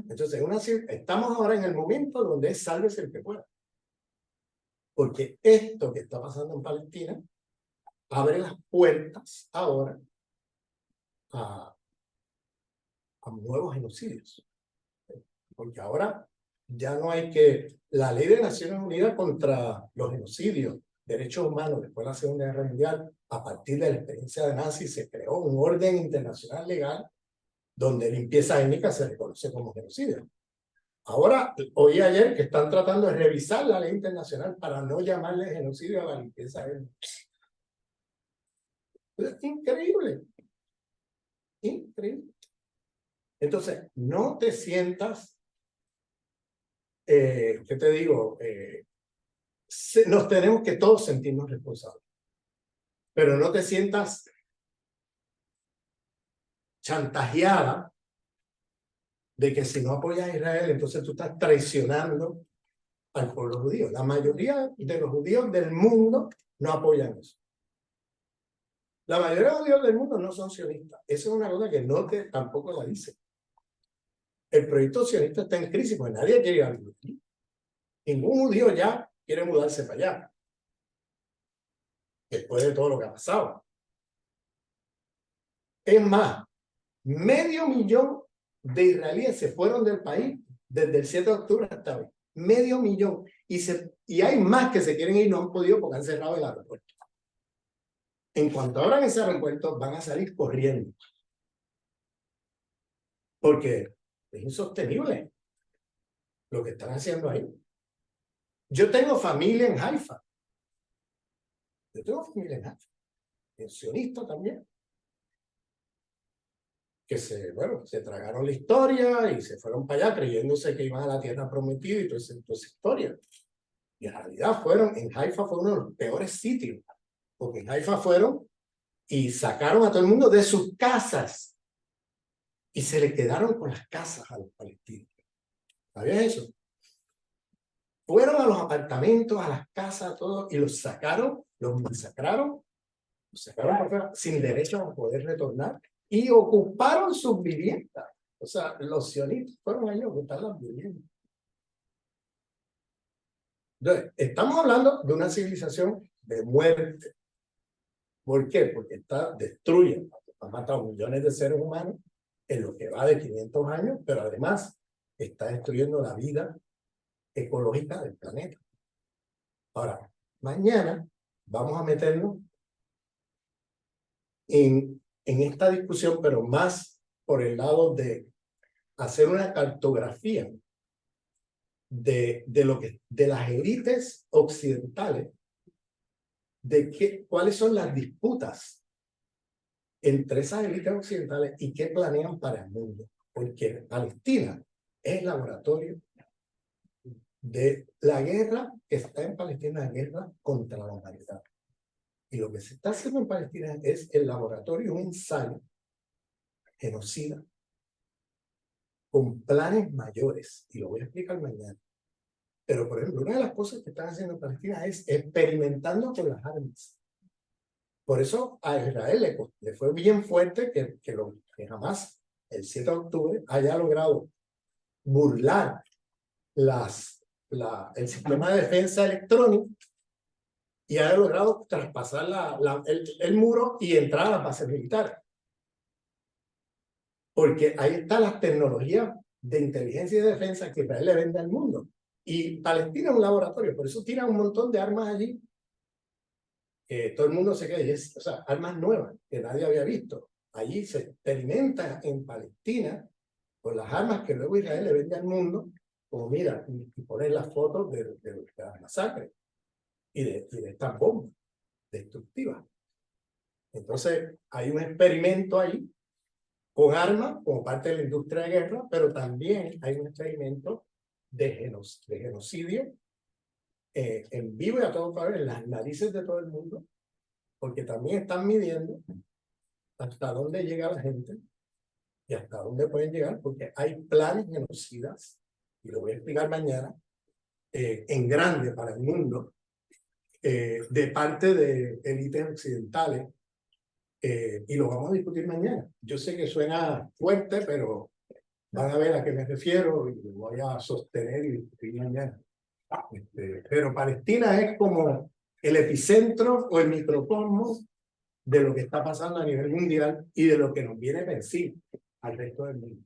Entonces, estamos ahora en el momento donde es sálvese el que pueda. Porque esto que está pasando en Palestina abre las puertas ahora a nuevos genocidios. Porque ahora ya no hay la ley de Naciones Unidas contra los genocidios, derechos humanos después de la Segunda Guerra Mundial, a partir de la experiencia de Nazi, se creó un orden internacional legal donde limpieza étnica se reconoce como genocidio. Ahora, oí ayer que están tratando de revisar la ley internacional para no llamarle genocidio a la limpieza étnica. Es increíble. Increíble. Entonces, no te sientas, ¿qué te digo? Nos tenemos que todos sentirnos responsables. Pero no te sientas chantajeada de que si no apoyas a Israel, entonces tú estás traicionando al pueblo judío. La mayoría de los judíos del mundo no apoyan eso. La mayoría de los judíos del mundo no son sionistas. Esa es una cosa que tampoco la dice. El proyecto sionista está en crisis porque nadie quiere ir a vivir. Ningún judío ya quiere mudarse para allá. Después de todo lo que ha pasado. Es más, 500.000 de israelíes se fueron del país desde el 7 de octubre hasta hoy. 500.000. Y hay más que se quieren ir y no han podido porque han cerrado el aeropuerto. En cuanto abran ese aeropuerto, van a salir corriendo. Porque es insostenible lo que están haciendo ahí. Yo tengo familia en Haifa. Sionista también. Que se tragaron la historia y se fueron para allá creyéndose que iban a la tierra prometida y toda esa historia. Y en realidad en Haifa fue uno de los peores sitios. Porque en Haifa fueron y sacaron a todo el mundo de sus casas. Y se le quedaron con las casas a los palestinos. ¿Sabías eso? Fueron a los apartamentos, a las casas, todo, y los sacaron, los masacraron, los sacaron por fuera, sin derecho a poder retornar, y ocuparon sus viviendas. O sea, los sionistas fueron ahí a ocupar las viviendas. Entonces, estamos hablando de una civilización de muerte. ¿Por qué? Porque destruye, ha matado millones de seres humanos en lo que va de 500 años, pero además está destruyendo la vida ecológica del planeta. Ahora, mañana vamos a meternos en esta discusión, pero más por el lado de hacer una cartografía de las élites occidentales, cuáles son las disputas entre esas élites occidentales y qué planean para el mundo. Porque Palestina es el laboratorio de la guerra que está en Palestina, la guerra contra la humanidad. Y lo que se está haciendo en Palestina es el laboratorio, un ensayo genocida con planes mayores. Y lo voy a explicar mañana. Pero, por ejemplo, una de las cosas que están haciendo en Palestina es experimentando con las armas. Por eso a Israel le fue bien fuerte que jamás el 7 de octubre haya logrado burlar el sistema de defensa electrónico y haya logrado traspasar el muro y entrar a las bases militares. Porque ahí están las tecnologías de inteligencia y de defensa que Israel le vende al mundo. Y Palestina es un laboratorio, por eso tiran un montón de armas allí. Todo el mundo se queda, o sea, armas nuevas que nadie había visto. Allí se experimenta en Palestina con las armas que luego Israel le vende al mundo, como mira, y poner las fotos de las masacres y de estas bombas destructivas. Entonces, hay un experimento ahí con armas como parte de la industria de guerra, pero también hay un experimento de genocidio en vivo y a todo favor, en las narices de todo el mundo, porque también están midiendo hasta dónde llega la gente y hasta dónde pueden llegar, porque hay planes genocidas, y lo voy a explicar mañana, en grande para el mundo, de parte de élites occidentales, y lo vamos a discutir mañana. Yo sé que suena fuerte, pero van a ver a qué me refiero y lo voy a sostener y discutir mañana. Pero Palestina es como el epicentro o el microcosmos de lo que está pasando a nivel mundial y de lo que nos viene a decir al resto del mundo.